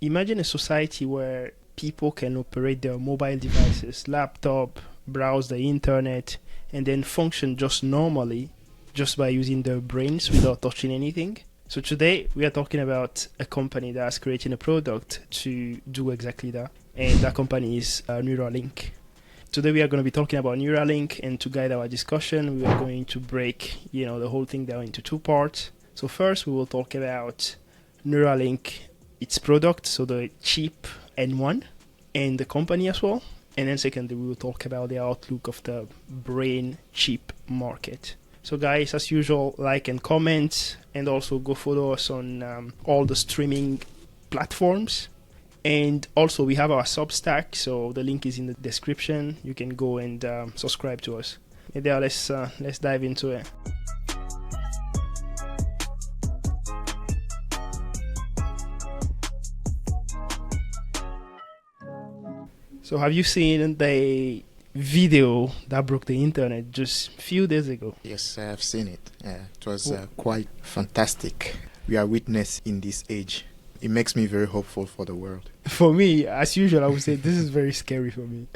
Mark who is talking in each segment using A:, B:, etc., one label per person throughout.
A: imagine a society where people can operate their mobile devices, laptop, browse the internet, and then function just normally, just by using their brains without touching anything. So today we are talking about a company that's creating a product to do exactly that. And that company is Neuralink. Today we are going to be talking about Neuralink, and to guide our discussion, we are going to break, the whole thing down into two parts. So first we will talk about Neuralink, its product, so the chip N1, and the company as well. And then secondly, we will talk about the outlook of the brain chip market. So guys, as usual, like and comment, and also go follow us on all the streaming platforms. And also we have our Substack, so the link is in the description. You can go and subscribe to us. And there, let's dive into it. So have you seen the video that broke the internet just a few days ago?
B: Yes, I have seen it. It was quite fantastic. We are witness in this age. It makes me very hopeful for the world.
A: For me, as usual, I would say this is very scary for me.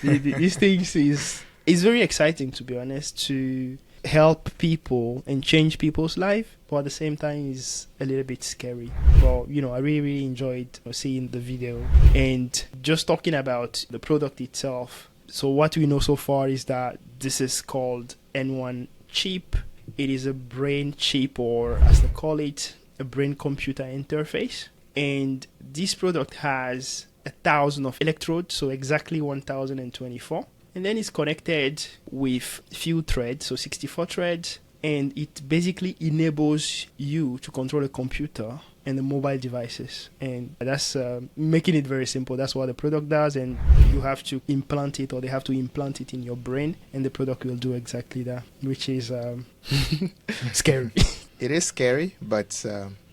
A: These things is very exciting, to be honest, to help people and change people's life, but at the same time is a little bit scary. But I really enjoyed seeing the video and just talking about the product itself. So what we know so far is that this is called N1 chip. It is a brain chip, or as they call it, a brain computer interface. And this product has 1,000 of electrodes, so exactly 1,024. And then it's connected with few threads, so 64 threads. And it basically enables you to control a computer and the mobile devices, and that's making it very simple. That's what the product does, and you have to implant it, or they have to implant it in your brain, and the product will do exactly that, which is scary.
B: It is scary, but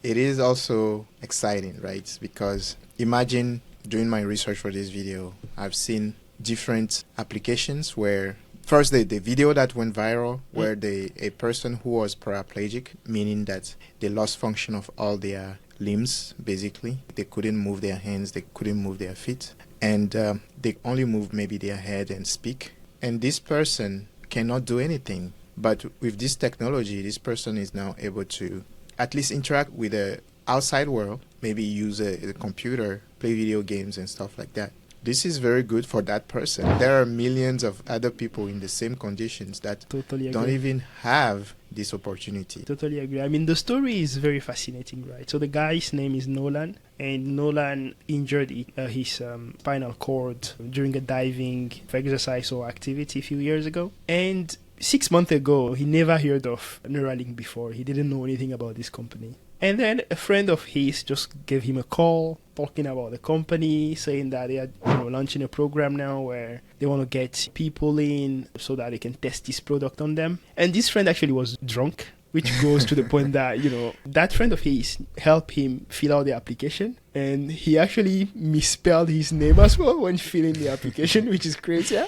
B: it is also exciting, right? Because imagine, doing my research for this video, I've seen different applications where first, the video that went viral, where a person who was paraplegic, meaning that they lost function of all their limbs, basically. They couldn't move their hands, they couldn't move their feet, and they only move maybe their head and speak. And this person cannot do anything. But with this technology, this person is now able to at least interact with the outside world, maybe use a computer, play video games and stuff like that. This is very good for that person. There are millions of other people in the same conditions that don't even have this opportunity.
A: Totally agree. I mean, the story is very fascinating, right? So the guy's name is Nolan, and Nolan injured his spinal cord during a diving exercise or activity a few years ago. And 6 months ago, he never heard of Neuralink before. He didn't know anything about this company. And then a friend of his just gave him a call, talking about the company, saying that they are launching a program now where they want to get people in so that they can test this product on them. And this friend actually was drunk, which goes to the point that, that friend of his helped him fill out the application. And he actually misspelled his name as well when filling the application, which is crazy. Yeah?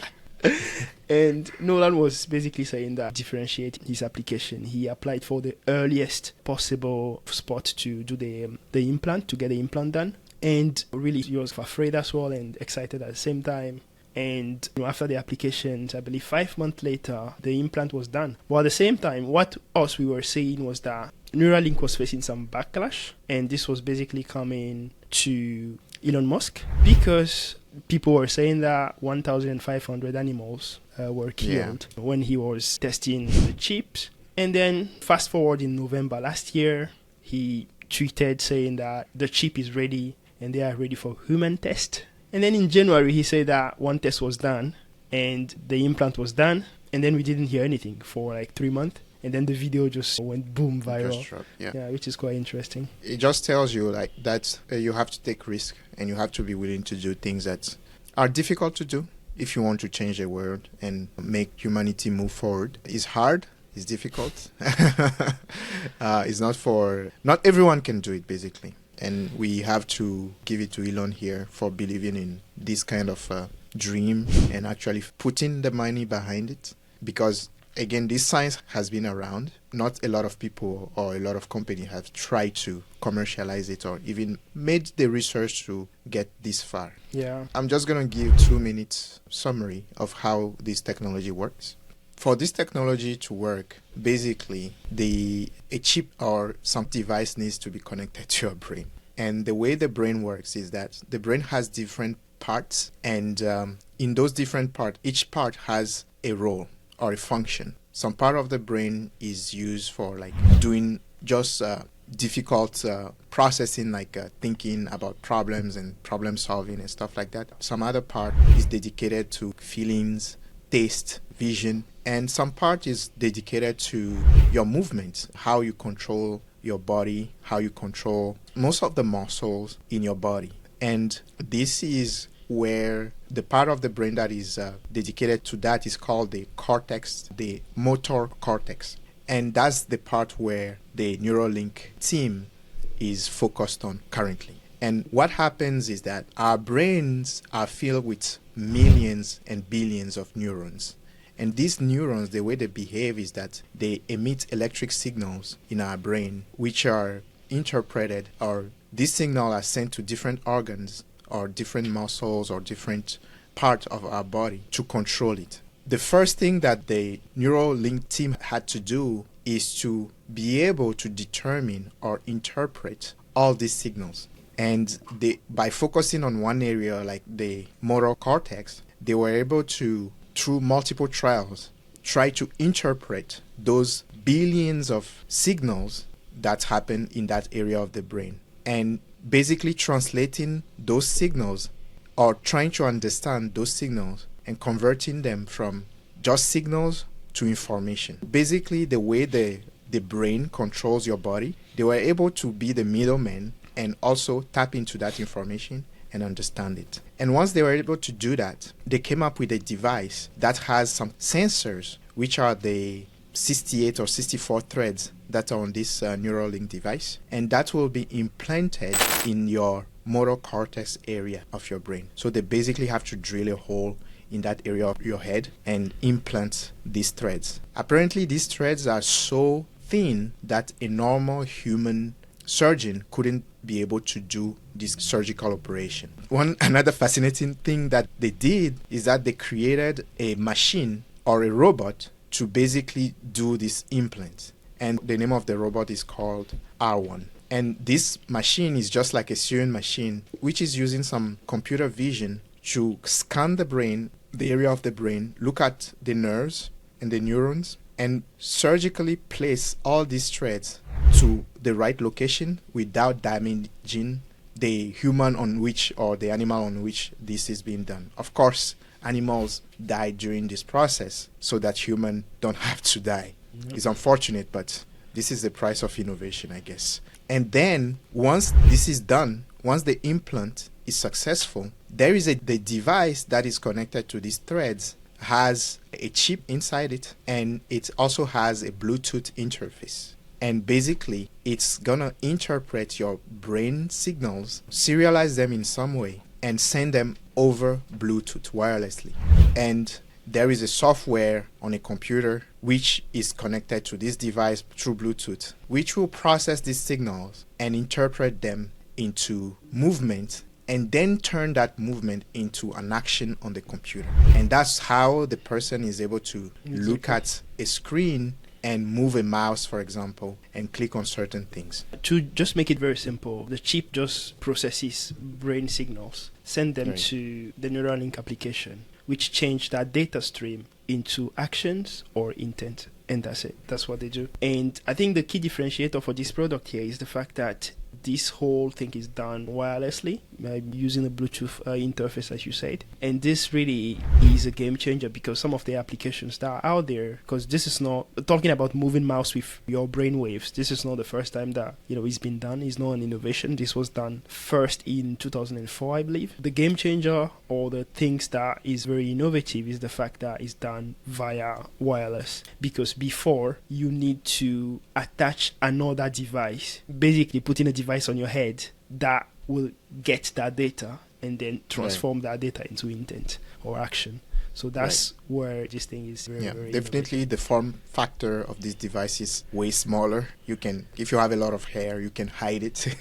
A: And Nolan was basically saying that differentiate his application. He applied for the earliest possible spot to do the implant, to get the implant done. And really he was afraid as well and excited at the same time. And after the applications, I believe 5 months later, the implant was done. But at the same time, what we were seeing was that Neuralink was facing some backlash. And this was basically coming to Elon Musk, because people were saying that 1,500 animals were killed when he was testing the chips. And then fast forward in November last year, he tweeted saying that the chip is ready and they are ready for human test. And then in January, he said that one test was done and the implant was done. And then we didn't hear anything for like 3 months. And then the video just went boom viral. Yeah, which is quite interesting.
B: It just tells you like that you have to take risk, and you have to be willing to do things that are difficult to do if you want to change the world and make humanity move forward. It's hard. It's difficult. It's not everyone can do it, basically. And we have to give it to Elon here for believing in this kind of dream and actually putting the money behind it. Because again, this science has been around. Not a lot of people or a lot of companies have tried to commercialize it or even made the research to get this far.
A: Yeah.
B: I'm just going to give 2 minutes summary of how this technology works. For this technology to work, basically, a chip or some device needs to be connected to your brain. And the way the brain works is that the brain has different parts, and in those different parts, each part has a role or a function. Some part of the brain is used for like doing just difficult processing, like thinking about problems and problem solving and stuff like that. Some other part is dedicated to feelings, taste, vision, and some part is dedicated to your movement, how you control your body, how you control most of the muscles in your body. And this is where the part of the brain that is dedicated to that is called the cortex, the motor cortex. And that's the part where the Neuralink team is focused on currently. And what happens is that our brains are filled with millions and billions of neurons. And these neurons, the way they behave is that they emit electric signals in our brain, which are interpreted, or these signals are sent to different organs or different muscles or different parts of our body to control it. The first thing that the Neuralink team had to do is to be able to determine or interpret all these signals. And by focusing on one area like the motor cortex, they were able to, through multiple trials, try to interpret those billions of signals that happen in that area of the brain. And basically translating those signals or trying to understand those signals and converting them from just signals to information. Basically, the way the brain controls your body, they were able to be the middleman and also tap into that information and understand it. And once they were able to do that, they came up with a device that has some sensors, which are the 68 or 64 threads that are on this Neuralink device, and that will be implanted in your motor cortex area of your brain. So they basically have to drill a hole in that area of your head and implant these threads. Apparently, these threads are so thin that a normal human surgeon couldn't be able to do this surgical operation. Another fascinating thing that they did is that they created a machine or a robot to basically do this implant. And the name of the robot is called R1. And this machine is just like a sewing machine, which is using some computer vision to scan the brain, the area of the brain, look at the nerves and the neurons, and surgically place all these threads to the right location without damaging the human on which or the animal on which this is being done. Of course, animals die during this process so that humans don't have to die. Yep. It's unfortunate, but this is the price of innovation, I guess. And then once this is done, once the implant is successful, there is the device that is connected to these threads has a chip inside it, and it also has a Bluetooth interface. And basically, it's gonna interpret your brain signals, serialize them in some way, and send them over Bluetooth wirelessly. And there is a software on a computer which is connected to this device through Bluetooth, which will process these signals and interpret them into movement, and then turn that movement into an action on the computer. And that's how the person is able to look at a screen and move a mouse, for example, and click on certain things.
A: To just make it very simple, the chip just processes brain signals, send them to the Neuralink application, which change that data stream into actions or intent. And that's it. That's what they do. And I think the key differentiator for this product here is the fact that this whole thing is done wirelessly using a Bluetooth interface, as you said. And this really is a game changer because some of the applications that are out there, because this is not talking about moving mouse with your brain waves. This is not the first time that it's been done. It's not an innovation. This was done first in 2004, I believe. The game changer or the things that is very innovative is the fact that it's done via wireless, because before you need to attach another device, basically putting a device on your head that will get that data and then transform that data into intent or action. So that's where this thing is very,
B: Yeah,
A: very
B: definitely the form factor of this device is way smaller. You can, if you have a lot of hair, you can hide it,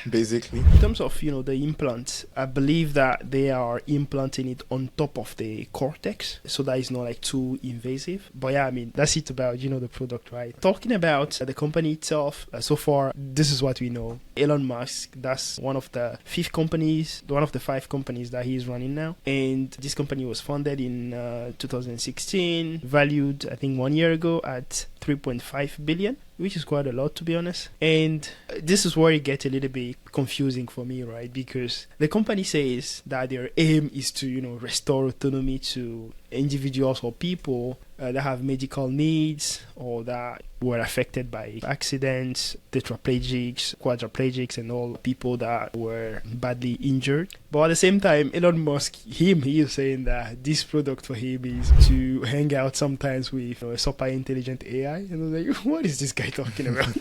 B: basically.
A: In terms of, the implants, I believe that they are implanting it on top of the cortex, so that is not like too invasive. But yeah, I mean, that's it about, the product, right? Talking about the company itself, so far, this is what we know. Elon Musk, that's one of the five companies that he's running now. And this company was founded in 2016, valued, I think, 1 year ago at 3.5 billion, which is quite a lot, to be honest. And this is where it gets a little bit confusing for me, right? Because the company says that their aim is to, restore autonomy to individuals or people that have medical needs or that were affected by accidents, tetraplegics, quadriplegics, and all people that were badly injured. But at the same time, Elon Musk, he is saying that this product for him is to hang out sometimes with a super intelligent AI. And I was like, what is this guy talking about?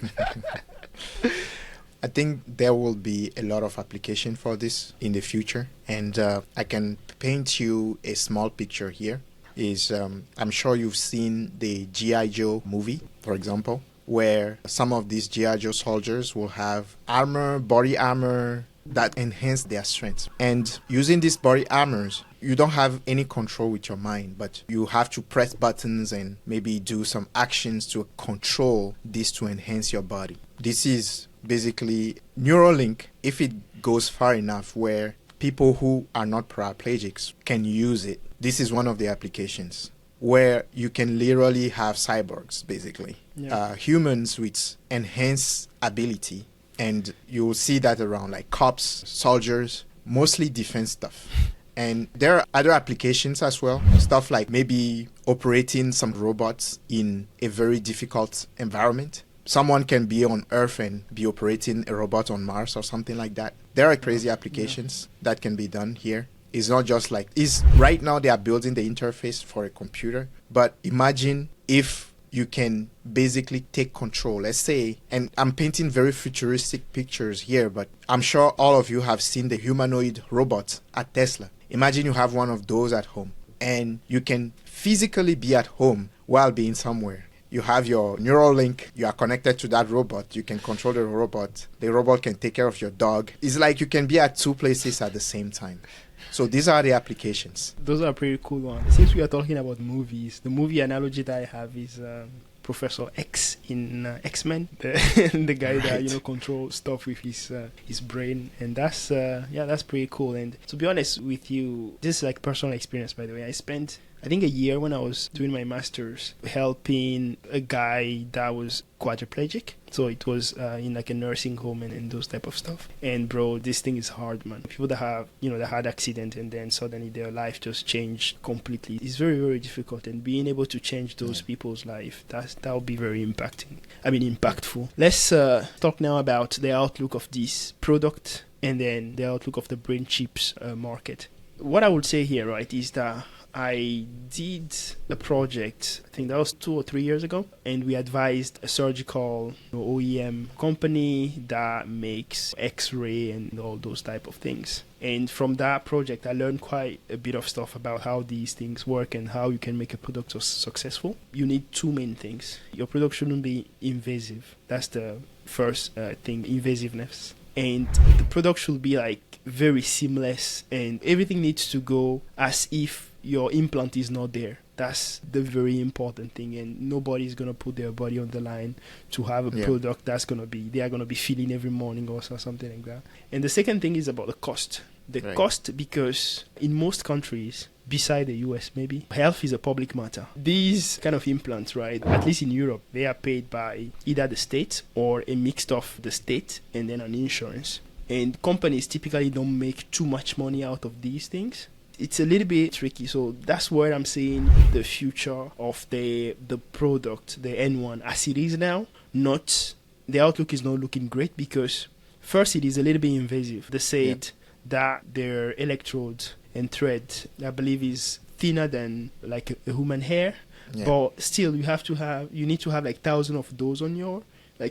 B: I think there will be a lot of application for this in the future. And I can paint you a small picture here. I'm sure you've seen the G.I. Joe movie, for example, where some of these G.I. Joe soldiers will have body armor that enhance their strength. And using these body armors, you don't have any control with your mind, but you have to press buttons and maybe do some actions to control this to enhance your body. This is basically Neuralink, if it goes far enough where people who are not paraplegics can use it. This is one of the applications where you can literally have cyborgs, basically.
A: Yeah.
B: Humans with enhanced ability. And you'll see that around like cops, soldiers, mostly defense stuff. And there are other applications as well. Stuff like maybe operating some robots in a very difficult environment. Someone can be on Earth and be operating a robot on Mars or something like that. There are crazy applications that can be done here. It's not just like, right now they are building the interface for a computer. But imagine if you can basically take control. Let's say, and I'm painting very futuristic pictures here, but I'm sure all of you have seen the humanoid robot at Tesla. Imagine you have one of those at home and you can physically be at home while being somewhere. You have your Neuralink, you are connected to that robot, you can control the robot can take care of your dog. It's like you can be at two places at the same time. So these are the applications.
A: Those are pretty cool ones. Since we are talking about movies, the movie analogy that I have is Professor X in X-Men, the guy that controls stuff with his brain, and that's pretty cool. And to be honest with you, this is like personal experience, by the way. I spent, I think, a year when I was doing my master's helping a guy that was quadriplegic. So it was in like a nursing home and those type of stuff. And bro, this thing is hard, man. People that have, that had accident and then suddenly their life just changed completely. It's very, very difficult. And being able to change those people's life, that will be very impactful. Let's talk now about the outlook of this product and then the outlook of the brain chips market. What I would say here, right, is that I did a project, I think that was 2 or 3 years ago, and we advised a surgical OEM company that makes X-ray and all those type of things. And from that project, I learned quite a bit of stuff about how these things work and how you can make a product successful. You need two main things. Your product shouldn't be invasive. That's the first thing, invasiveness. And the product should be like very seamless, and everything needs to go as if your implant is not there. That's the very important thing, and nobody's gonna put their body on the line to have a product that's they are gonna be feeling every morning or something like that. And the second thing is about the cost. Cost, because in most countries, beside the US maybe, health is a public matter. These kind of implants, right, at least in Europe, they are paid by either the state or a mix of the state and then an insurance. And companies typically don't make too much money out of these things. It's a little bit tricky. So that's where I'm seeing the future of the product, the N1, as it is now. The outlook is not looking great because first it is a little bit invasive. They said that their electrode and thread, I believe, is thinner than like a human hair. Yeah. But still, you need to have like thousands of those on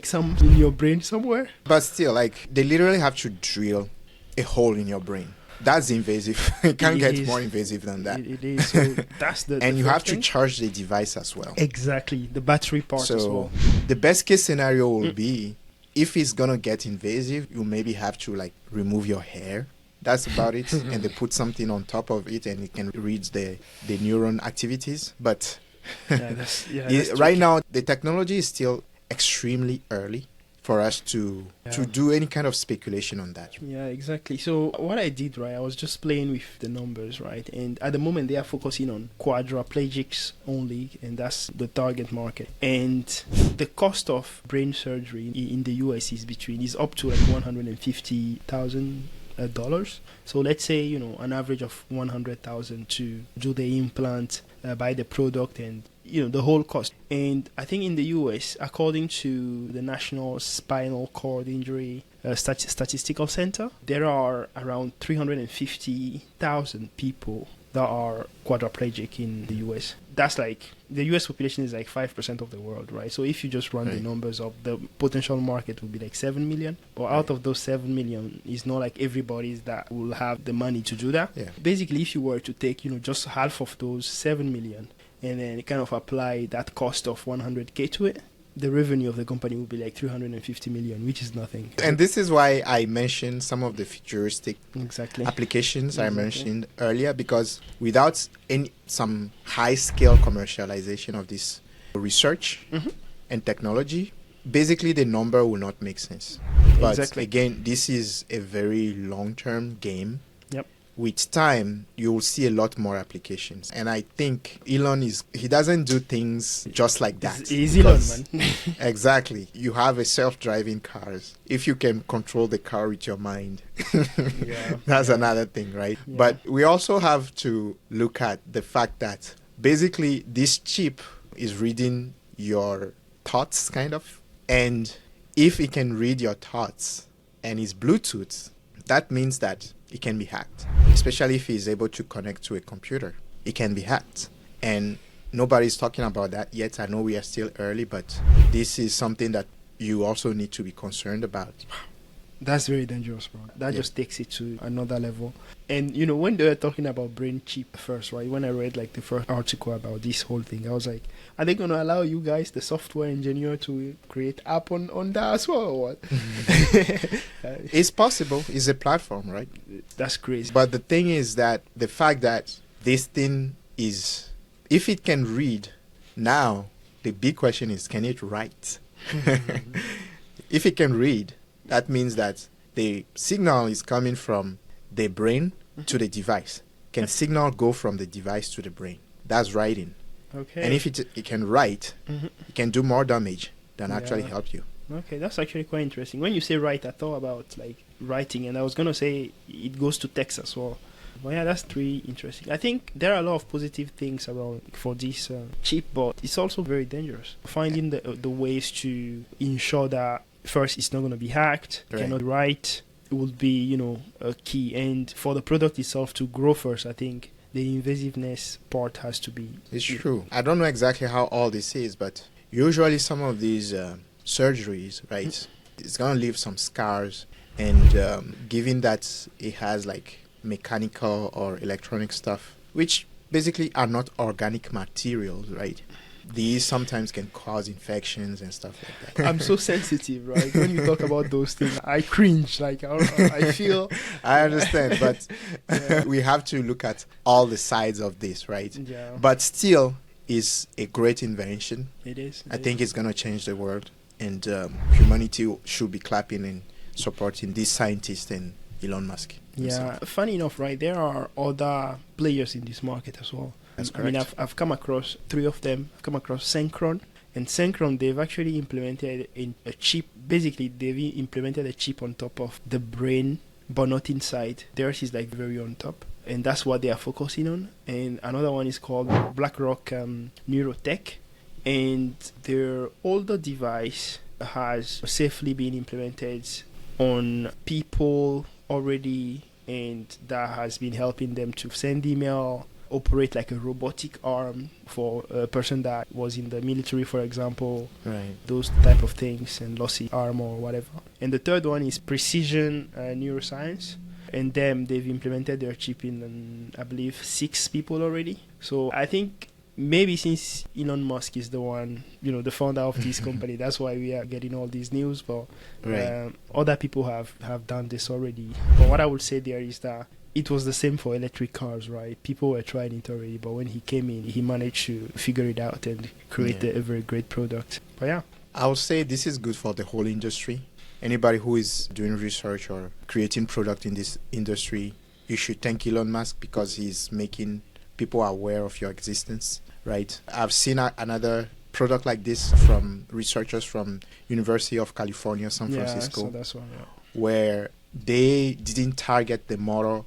A: some in your brain somewhere.
B: But still, like, they literally have to drill a hole in your brain. That's invasive. It can't
A: It
B: get
A: is.
B: more invasive than that.
A: It is. So that's the
B: And
A: the
B: you
A: first
B: have to
A: thing.
B: charge the device as well.
A: Exactly, the battery part as
B: So
A: well.
B: the best case scenario will be, if it's gonna get invasive, you maybe have to like remove your hair. That's about it. And they put something on top of it, and it can read the neuron activities. But
A: That's
B: right
A: tricky.
B: now, the technology is still extremely early for us to do any kind of speculation on that.
A: Yeah, exactly. So what I did, right, I was just playing with the numbers, right? And at the moment they are focusing on quadriplegics only, and that's the target market. And the cost of brain surgery in the US is up to like $150,000. So let's say, an average of 100,000 to do the implant, buy the product, and the whole cost. And I think in the US, according to the National Spinal Cord Injury Statistical Center, there are around 350,000 people that are quadriplegic in the US. That's like, the US population is like 5% of the world, right? So if you just run the numbers up, the potential market would be like 7 million. But out of those 7 million, it's not like everybody that will have the money to do that.
B: Yeah.
A: Basically, if you were to take, just half of those 7 million and then kind of apply that cost of 100K to it, the revenue of the company will be like 350 million, which is nothing.
B: And this is why I mentioned some of the futuristic applications I mentioned earlier, because without some high-scale commercialization of this research and technology, basically the number will not make sense. But again, this is a very long-term game. With time, you will see a lot more applications. And I think Elon he doesn't do things just like that.
A: He's Elon, man.
B: Exactly. You have a self-driving cars. If you can control the car with your mind, that's another thing, right? Yeah. But we also have to look at the fact that basically this chip is reading your thoughts, kind of. And if it can read your thoughts and it's Bluetooth, that means that it can be hacked, especially if he's able to connect to a computer. It can be hacked. And nobody's talking about that yet. I know we are still early, but this is something that you also need to be concerned about.
A: That's very dangerous, bro. That just takes it to another level. And, when they were talking about brain chip first, right? When I read like the first article about this whole thing, I was like, are they going to allow you guys, the software engineer, to create app on that as well, or what?
B: It's possible. It's a platform, right?
A: That's crazy.
B: But the thing is that the fact that this thing is, if it can read, now the big question is, can it write? If it can read, that means that the signal is coming from the brain to the device. Can signal go from the device to the brain? That's writing.
A: Okay.
B: And if it can write, it can do more damage than actually help you.
A: Okay, that's actually quite interesting. When you say write, I thought about like writing, and I was going to say it goes to text as well. But yeah, that's pretty interesting. I think there are a lot of positive things around for this chip, but it's also very dangerous. Finding the ways to ensure that first it's not going to be hacked, cannot write, it would be, a key. And for the product itself to grow first, I think the invasiveness part has to be...
B: It's true. I don't know exactly how all this is, but usually some of these surgeries, right, it's going to leave some scars. And given that it has like mechanical or electronic stuff, which basically are not organic materials, right? These sometimes can cause infections and stuff like that.
A: I'm so sensitive, right? When you talk about those things, I cringe. Like, I feel...
B: I understand, but we have to look at all the sides of this, right?
A: Yeah.
B: But still, it's a great invention.
A: It is.
B: I think it's going to change the world. And humanity should be clapping and supporting these scientists and Elon Musk himself.
A: Yeah. Funny enough, right? There are other players in this market as well.
B: That's correct.
A: I mean, I've come across 3 of them. I've come across Synchron. And Synchron, they've actually implemented a chip. Basically, they've implemented a chip on top of the brain, but not inside. Theirs is like very on top. And that's what they are focusing on. And another one is called BlackRock Neurotech. And their older device has safely been implemented on people already. And that has been helping them to send email, operate like a robotic arm for a person that was in the military, for example,
B: right?
A: Those type of things, and lost his arm or whatever. And the third one is precision neuroscience, and them, they've implemented their chip in, I believe, 6 people already. So I think maybe since Elon Musk is the one, the founder of this company, that's why we are getting all these news. But other people have done this already. But what I would say there is that it was the same for electric cars, right? People were trying it already, but when he came in, he managed to figure it out and create a very great product. But yeah.
B: I would say this is good for the whole industry. Anybody who is doing research or creating product in this industry, you should thank Elon Musk because he's making people aware of your existence, right? I've seen another product like this from researchers from University of California, San Francisco,
A: so that's one,
B: where they didn't target the motor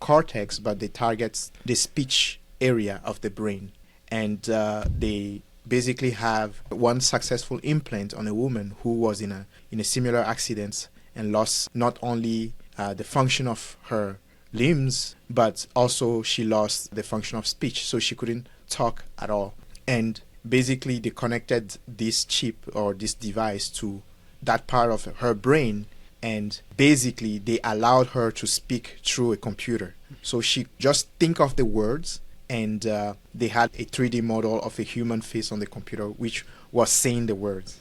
B: cortex, but they target the speech area of the brain. And they basically have one successful implant on a woman who was in a similar accident and lost not only the function of her limbs, but also she lost the function of speech, so she couldn't talk at all. And basically they connected this chip or this device to that part of her brain, and basically they allowed her to speak through a computer. So she just think of the words, and they had a 3D model of a human face on the computer which was saying the words.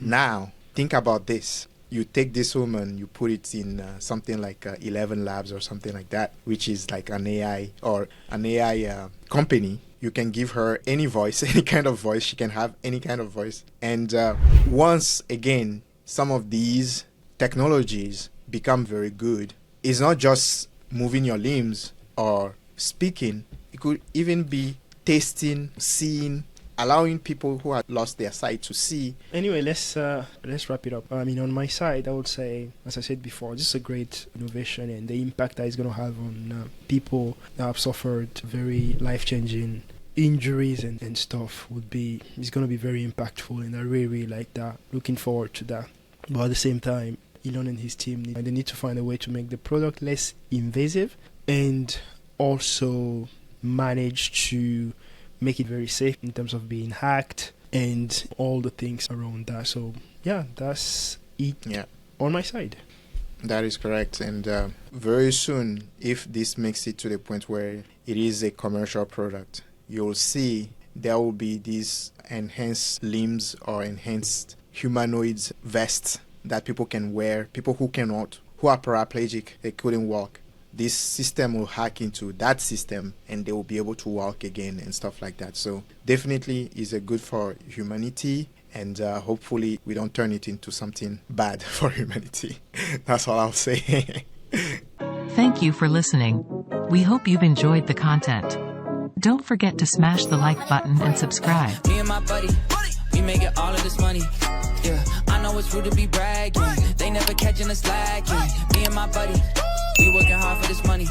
B: Now think about this. You take this woman, you put it in something like 11 Labs or something like that, which is like an AI or an AI company. You can give her any voice, any kind of voice. She can have any kind of voice. And once again, some of these technologies become very good, it's not just moving your limbs or speaking. It could even be tasting, seeing, allowing people who have lost their sight to see.
A: Anyway, let's wrap it up. I mean, on my side, I would say, as I said before, this is a great innovation, and the impact that it's going to have on people that have suffered very life-changing injuries and stuff is going to be very impactful, and I really, really like that. Looking forward to that. But at the same time, Elon and his team, they need to find a way to make the product less invasive and also manage to make it very safe in terms of being hacked and all the things around that. So yeah, that's it on my side.
B: That is correct. And very soon, if this makes it to the point where it is a commercial product, you'll see there will be these enhanced limbs or enhanced humanoids vests that people can wear. People who are paraplegic, they couldn't walk. This system will hack into that system and they will be able to walk again and stuff like that. So definitely is a good for humanity, and hopefully we don't turn it into something bad for humanity. That's all I'll say.
C: Thank you for listening. We hope you've enjoyed the content. Don't forget to smash the like button and subscribe.
D: Me and my buddy, we making all of this money. Yeah, I know it's rude to be bragging. They never catching us lacking. Me and my buddy, we working hard for this money.